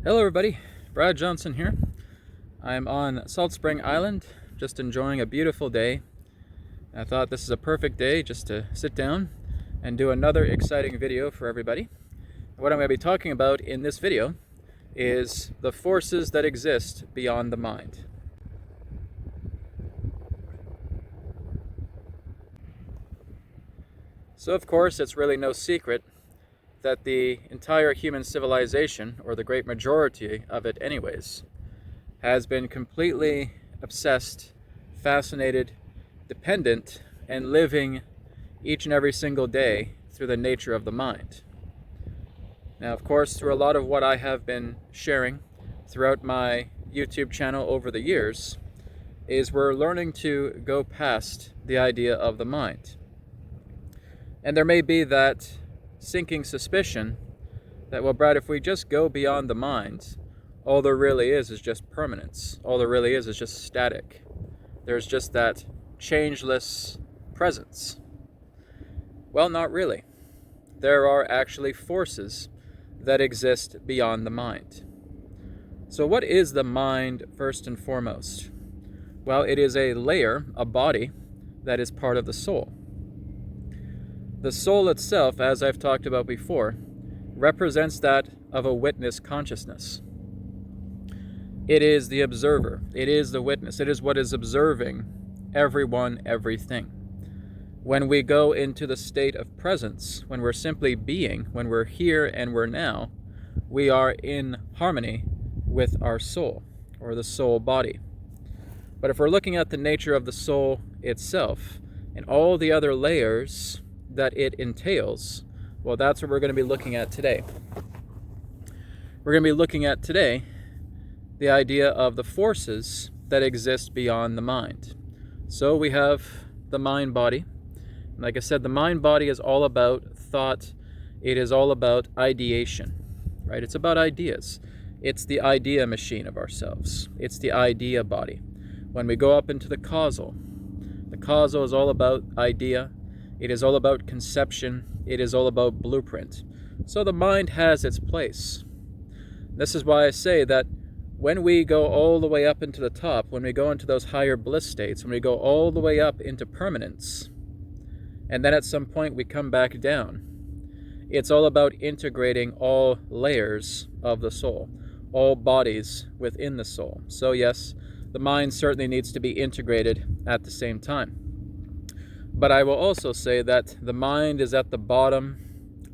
Hello everybody, Brad Johnson here. I'm on Salt Spring Island, just enjoying a beautiful day. I thought this is a perfect day just to sit down and do another exciting video for everybody. What I'm going to be talking about in this video is the forces that exist beyond the mind. So of course, it's really no secret that the entire human civilization, or the great majority of it anyways, has been completely obsessed, fascinated, dependent, and living each and every single day through the nature of the mind. Now, of course, through a lot of what I have been sharing throughout my YouTube channel over the years, is we're learning to go past the idea of the mind. And there may be that sinking suspicion that, well, Brad, if we just go beyond the mind, all there really is just permanence. All there really is just static. There's just that changeless presence. Well, not really. There are actually forces that exist beyond the mind. So what is the mind first and foremost? Well, it is a layer, a body, that is part of the soul. The soul itself, as I've talked about before, represents that of a witness consciousness. It is the observer. It is the witness. It is what is observing everyone, everything. When we go into the state of presence, when we're simply being, when we're here and we're now, we are in harmony with our soul, or the soul body. But if we're looking at the nature of the soul itself and all the other layers that it entails, well, that's what we're going to be looking at today. We're going to be looking at today the idea of the forces that exist beyond the mind. So we have the mind body. Like I said, the mind body is all about thought. It is all about ideation, right? It's about ideas. It's the idea machine of ourselves. It's the idea body. When we go up into the causal is all about idea. It is all about conception. It is all about blueprint. So the mind has its place. This is why I say that when we go all the way up into the top, when we go into those higher bliss states, when we go all the way up into permanence, and then at some point we come back down, it's all about integrating all layers of the soul, all bodies within the soul. So yes, the mind certainly needs to be integrated at the same time. But I will also say that the mind is at the bottom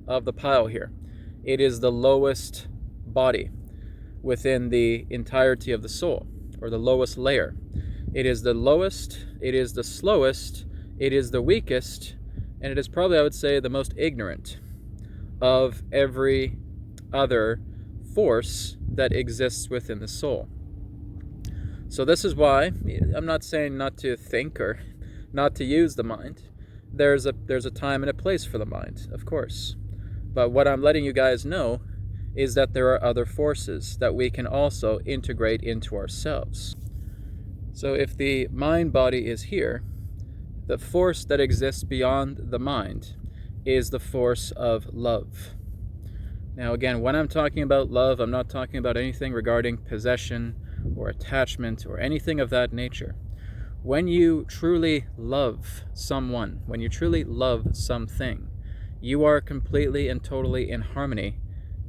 of the pile here. It is the lowest body within the entirety of the soul, or the lowest layer. It is the lowest, it is the slowest, it is the weakest, and it is probably, I would say, the most ignorant of every other force that exists within the soul. So this is why I'm not saying not to think or not to use the mind. There's a time and a place for the mind, of course. But what I'm letting you guys know is that there are other forces that we can also integrate into ourselves. So if the mind body is here, the force that exists beyond the mind is the force of love. Now again, when I'm talking about love, I'm not talking about anything regarding possession or attachment or anything of that nature. When you truly love someone, when you truly love something, you are completely and totally in harmony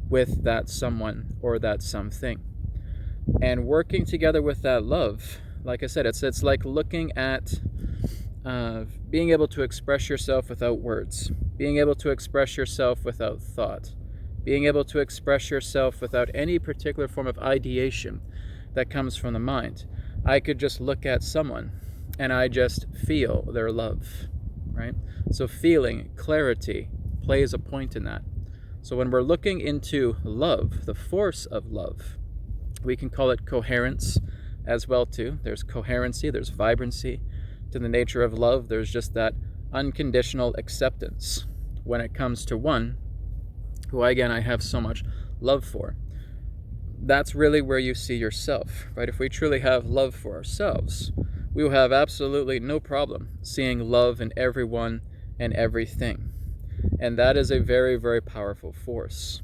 with that someone or that something. And working together with that love, like I said, it's like looking at being able to express yourself without words, being able to express yourself without thought, being able to express yourself without any particular form of ideation that comes from the mind. I could just look at someone and I just feel their love, right? So feeling, clarity plays a point in that. So when we're looking into love, the force of love, we can call it coherence as well too. There's coherency, there's vibrancy to the nature of love. There's just that unconditional acceptance when it comes to one who, again, I have so much love for. That's really where you see yourself, right? If we truly have love for ourselves, we will have absolutely no problem seeing love in everyone and everything. And that is a very, very powerful force.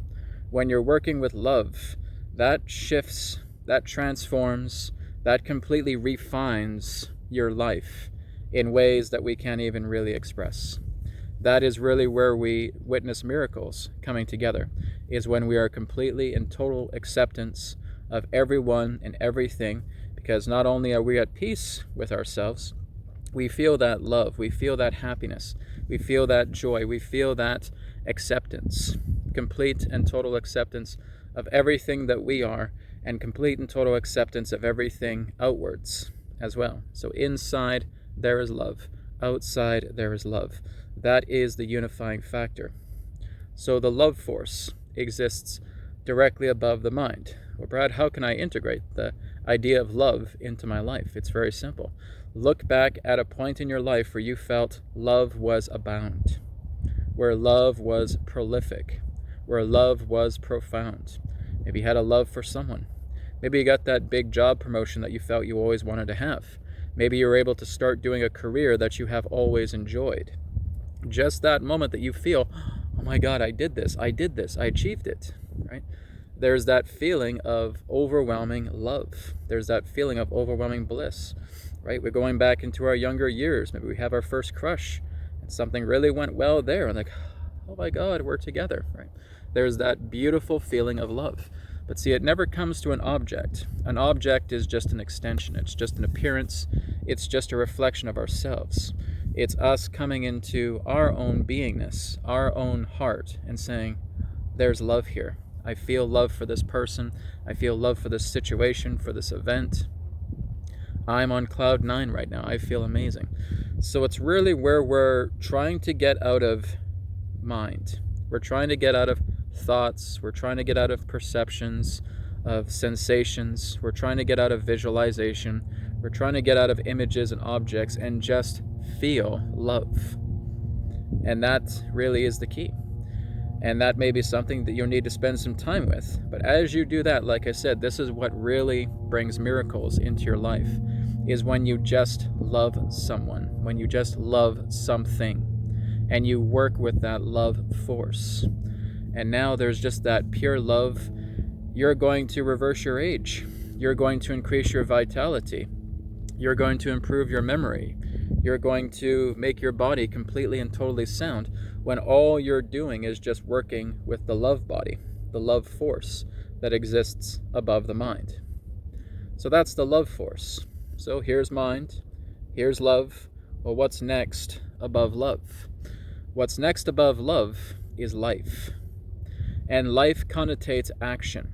When you're working with love, that shifts, that transforms, that completely refines your life in ways that we can't even really express. That is really where we witness miracles coming together, is when we are completely in total acceptance of everyone and everything, because not only are we at peace with ourselves, we feel that love, we feel that happiness, we feel that joy, we feel that acceptance, complete and total acceptance of everything that we are, and complete and total acceptance of everything outwards as well. So inside there is love, outside there is love. That is the unifying factor. So the love force exists directly above the mind. Well, Brad, how can I integrate the idea of love into my life? It's very simple. Look back at a point in your life where you felt love was abound, where love was prolific, where love was profound. Maybe you had a love for someone. Maybe you got that big job promotion that you felt you always wanted to have. Maybe you were able to start doing a career that you have always enjoyed. Just that moment that you feel, oh my God, I did this, I achieved it, right? There's that feeling of overwhelming love. There's that feeling of overwhelming bliss, right? We're going back into our younger years. Maybe we have our first crush and something really went well there. And like, oh my God, we're together, right? There's that beautiful feeling of love. But see, it never comes to an object. An object is just an extension. It's just an appearance. It's just a reflection of ourselves. It's us coming into our own beingness, our own heart, and saying, there's love here. I feel love for this person. I feel love for this situation, for this event. I'm on cloud 9 right now. I feel amazing. So it's really where we're trying to get out of mind. We're trying to get out of thoughts. We're trying to get out of perceptions, of sensations. We're trying to get out of visualization. We're trying to get out of images and objects and just feel love. And that really is the key. And that may be something that you'll need to spend some time with. But as you do that, like I said, this is what really brings miracles into your life, is when you just love someone, when you just love something, and you work with that love force. And now there's just that pure love. You're going to reverse your age. You're going to increase your vitality. You're going to improve your memory. You're going to make your body completely and totally sound when all you're doing is just working with the love body, the love force that exists above the mind. So that's the love force. So here's mind, here's love. Well, what's next above love? What's next above love is life. And life connotates action.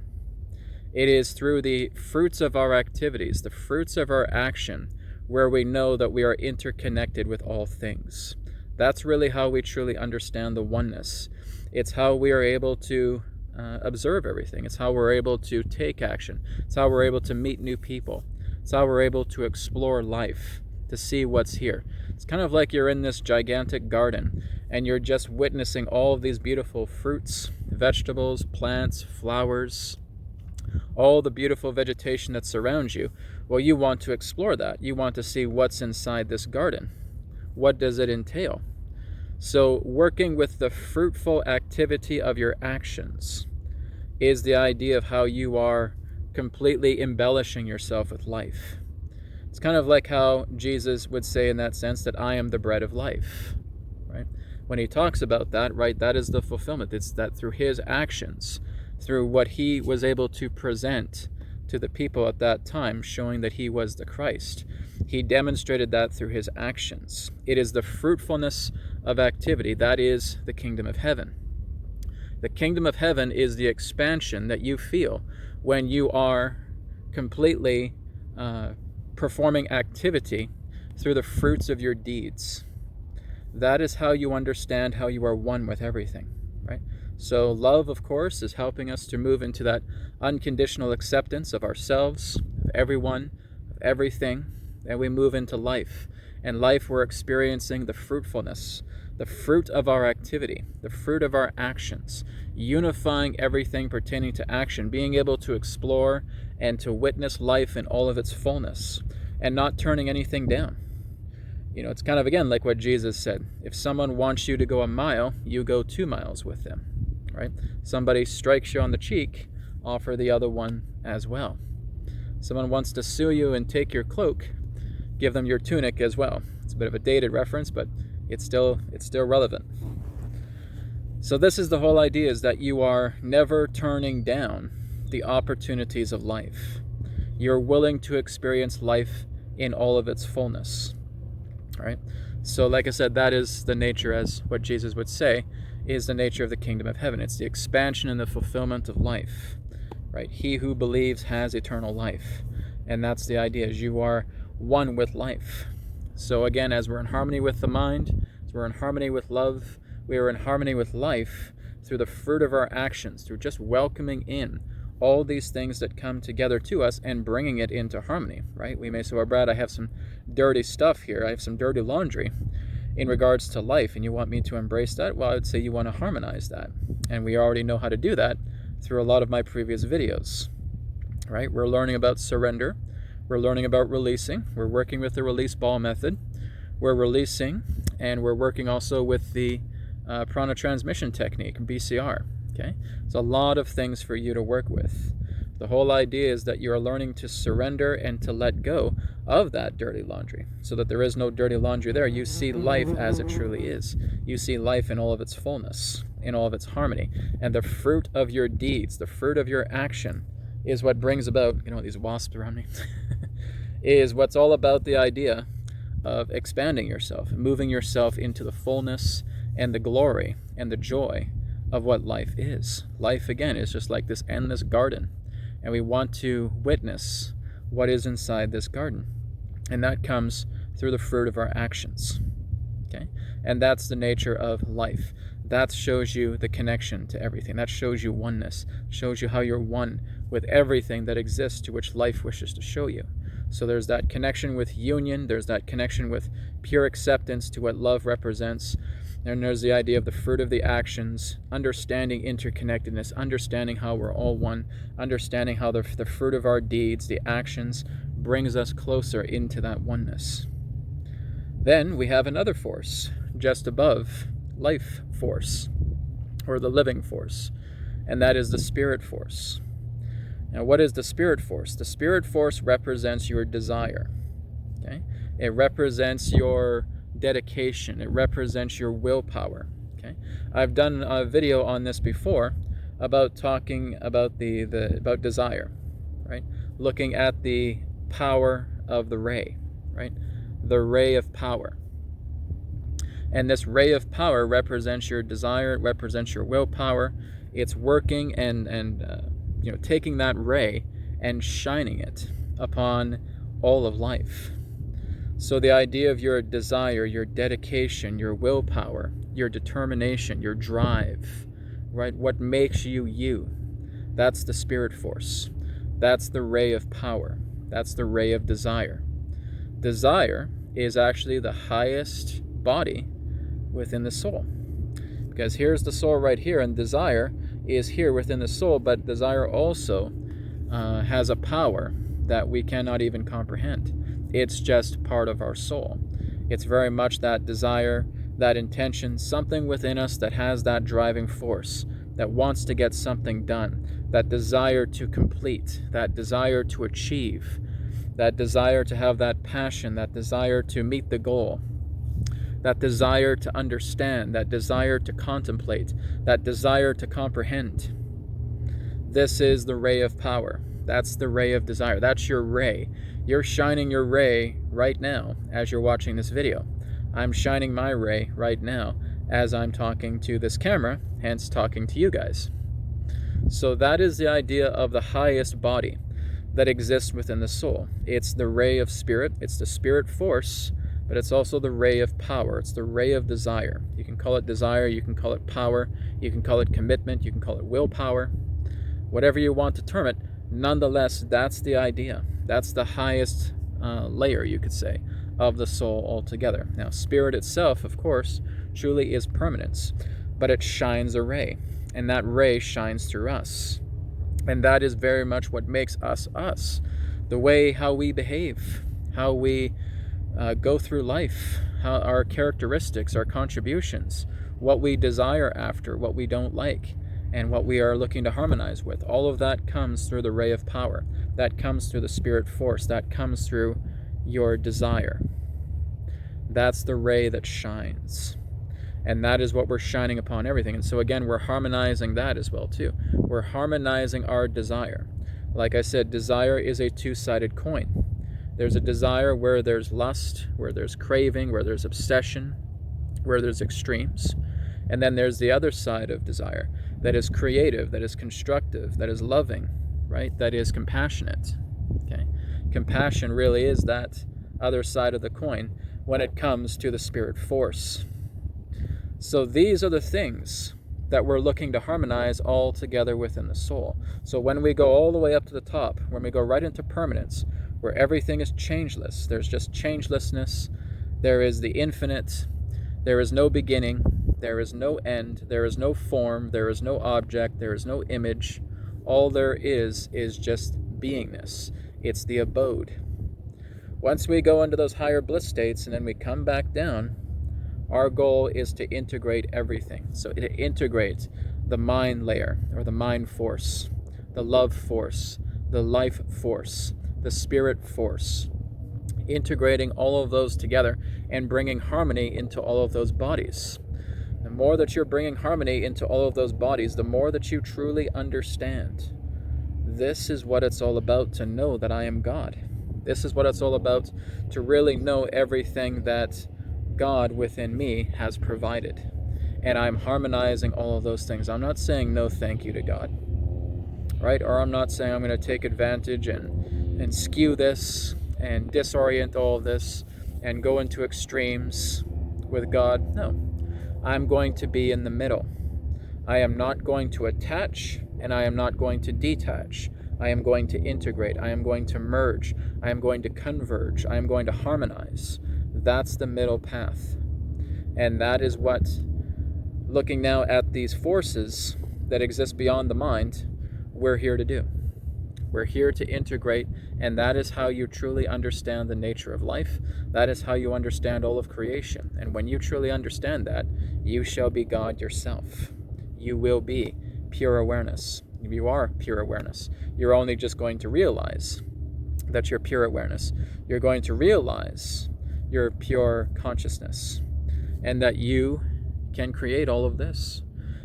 It is through the fruits of our activities, the fruits of our action, where we know that we are interconnected with all things. That's really how we truly understand the oneness. It's how we are able to observe everything. It's how we're able to take action. It's how we're able to meet new people. It's how we're able to explore life, to see what's here. It's kind of like you're in this gigantic garden and you're just witnessing all of these beautiful fruits, vegetables, plants, flowers, all the beautiful vegetation that surrounds you. Well, you want to explore that. You want to see what's inside this garden. What does it entail? So working with the fruitful activity of your actions is the idea of how you are completely embellishing yourself with life. It's kind of like how Jesus would say in that sense that I am the bread of life, right? When he talks about that, right, that is the fulfillment. It's that through his actions, through what he was able to present to the people at that time, showing that he was the Christ. He demonstrated that through his actions. It is the fruitfulness of activity. That is the kingdom of heaven. The kingdom of heaven is the expansion that you feel when you are completely performing activity through the fruits of your deeds. That is how you understand how you are one with everything, right? So love, of course, is helping us to move into that unconditional acceptance of ourselves, of everyone, of everything. And we move into life. And life, we're experiencing the fruitfulness, the fruit of our activity, the fruit of our actions, unifying everything pertaining to action, being able to explore and to witness life in all of its fullness, and not turning anything down. You know, it's kind of, again, like what Jesus said. If someone wants you to go a mile, you go 2 miles with them, right? Somebody strikes you on the cheek, offer the other one as well. Someone wants to sue you and take your cloak, give them your tunic as well. It's a bit of a dated reference, but it's still relevant. So this is the whole idea, is that you are never turning down the opportunities of life. You're willing to experience life in all of its fullness. All right? So like I said, that is the nature, as what Jesus would say, is the nature of the kingdom of heaven. It's the expansion and the fulfillment of life. Right? He who believes has eternal life. And that's the idea, is you are one with life. So again, as we're in harmony with the mind, as we're in harmony with love, we are in harmony with life through the fruit of our actions, through just welcoming in all these things that come together to us and bringing it into harmony, right? We may say, well, Brad, I have some dirty stuff here. I have some dirty laundry in regards to life, and you want me to embrace that? Well, I would say you want to harmonize that. And we already know how to do that through a lot of my previous videos, right? We're learning about surrender. We're learning about releasing. We're working with the release ball method. We're releasing, and we're working also with the prana transmission technique, BCR. Okay, it's a lot of things for you to work with. The whole idea is that you're learning to surrender and to let go of that dirty laundry, so that there is no dirty laundry there. You see life as it truly is. You see life in all of its fullness, in all of its harmony, and the fruit of your deeds, the fruit of your action, is what brings about, these wasps around me, is what's all about the idea of expanding yourself, moving yourself into the fullness and the glory and the joy of what life is. Life, again, is just like this endless garden, and we want to witness what is inside this garden, and that comes through the fruit of our actions. Okay, and that's the nature of life. That shows you the connection to everything. That shows you oneness, shows you how you're one with everything that exists, to which life wishes to show you. So there's that connection with union, there's that connection with pure acceptance to what love represents, and there's the idea of the fruit of the actions, understanding interconnectedness, understanding how we're all one, understanding how the fruit of our deeds, the actions, brings us closer into that oneness. Then we have another force just above life force, or the living force, and that is the spirit force. Now, what is the spirit force? The spirit force represents your desire. Okay? It represents your dedication. It represents your willpower. Okay? I've done a video on this before about talking about about desire, right? Looking at the power of the ray, right? The ray of power. And this ray of power represents your desire. It represents your willpower. It's working and taking that ray and shining it upon all of life. So the idea of your desire, your dedication, your willpower, your determination, your drive, right? What makes you you? That's the spirit force. That's the ray of power. That's the ray of desire. Desire is actually the highest body within the soul. Because here's the soul right here, and desire is here within the soul, but desire also has a power that we cannot even comprehend. It's just part of our soul. It's very much that desire, that intention, something within us that has that driving force, that wants to get something done, that desire to complete, that desire to achieve, that desire to have that passion, that desire to meet the goal, that desire to understand, that desire to contemplate, that desire to comprehend. This is the ray of power. That's the ray of desire. That's your ray. You're shining your ray right now as you're watching this video. I'm shining my ray right now as I'm talking to this camera, hence talking to you guys. So that is the idea of the highest body that exists within the soul. It's the ray of spirit. It's the spirit force, but it's also the ray of power. It's the ray of desire. You can call it desire, you can call it power, you can call it commitment, you can call it willpower, whatever you want to term it. Nonetheless, that's the idea. That's the highest layer, you could say, of the soul altogether. Now, spirit itself, of course, truly is permanence, but it shines a ray, and that ray shines through us. And that is very much what makes us us. The way how we behave, how we go through life, how our characteristics, our contributions, what we desire after, what we don't like. and what we are looking to harmonize with. All of that comes through the ray of power. That comes through the spirit force. That comes through your desire. That's the ray that shines. And that is what we're shining upon everything. And so again, we're harmonizing that as well too. We're harmonizing our desire. Like I said, desire is a two-sided coin. There's a desire where there's lust, where there's craving, where there's obsession, where there's extremes. And then there's the other side of desire that is creative, that is constructive, that is loving, right? That is compassionate. Okay? Compassion really is that other side of the coin when it comes to the spirit force. So these are the things that we're looking to harmonize all together within the soul. So when we go all the way up to the top, when we go right into permanence, where everything is changeless, there's just changelessness, there is the infinite, there is no beginning, there is no end, there is no form, there is no object, there is no image. All there is just beingness. It's the abode. Once we go into those higher bliss states and then we come back down, our goal is to integrate everything. So to integrate the mind layer, or the mind force, the love force, the life force, the spirit force, integrating all of those together and bringing harmony into all of those bodies. The more that you're bringing harmony into all of those bodies, the more that you truly understand. This is what it's all about, to know that I am God. This is what it's all about, to really know everything that God within me has provided. And I'm harmonizing all of those things. I'm not saying no thank you to God, right? Or I'm not saying I'm going to take advantage and skew this and disorient all of this and go into extremes with God. No, I'm going to be in the middle. I am not going to attach and I am not going to detach. I am going to integrate. I am going to merge. I am going to converge. I am going to harmonize. That's the middle path. And that is what, looking now at these forces that exist beyond the mind, we're here to do. We're here to integrate, and that is how you truly understand the nature of life. That is how you understand all of creation. And when you truly understand that, you shall be God yourself. You will be pure awareness. You are pure awareness. You're only just going to realize that you're pure awareness. You're going to realize your pure consciousness, and that you can create all of this.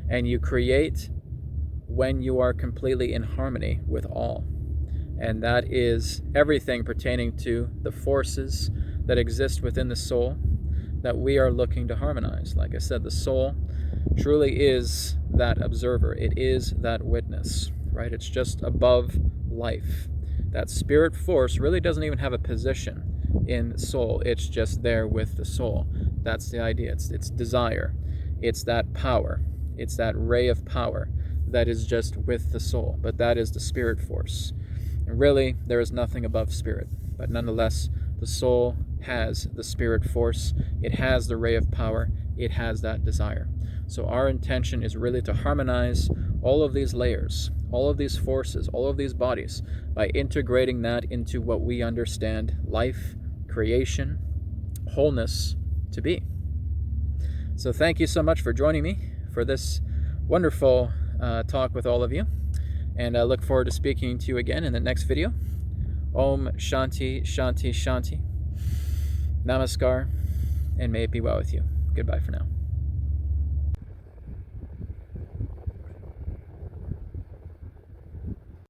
And you create when you are completely in harmony with all. And that is everything pertaining to the forces that exist within the soul that we are looking to harmonize. Like I said, the soul truly is that observer. It is that witness, right? It's just above life. That spirit force really doesn't even have a position in soul. It's just there with the soul. That's the idea. It's desire. It's that power. It's that ray of power that is just with the soul. But that is the spirit force. And really, there is nothing above spirit. But nonetheless, the soul has the spirit force. It has the ray of power. It has that desire. So our intention is really to harmonize all of these layers, all of these forces, all of these bodies, by integrating that into what we understand life, creation, wholeness to be. So thank you so much for joining me for this wonderful talk with all of you. And I look forward to speaking to you again in the next video. Om Shanti, Shanti, Shanti. Namaskar, and may it be well with you. Goodbye for now.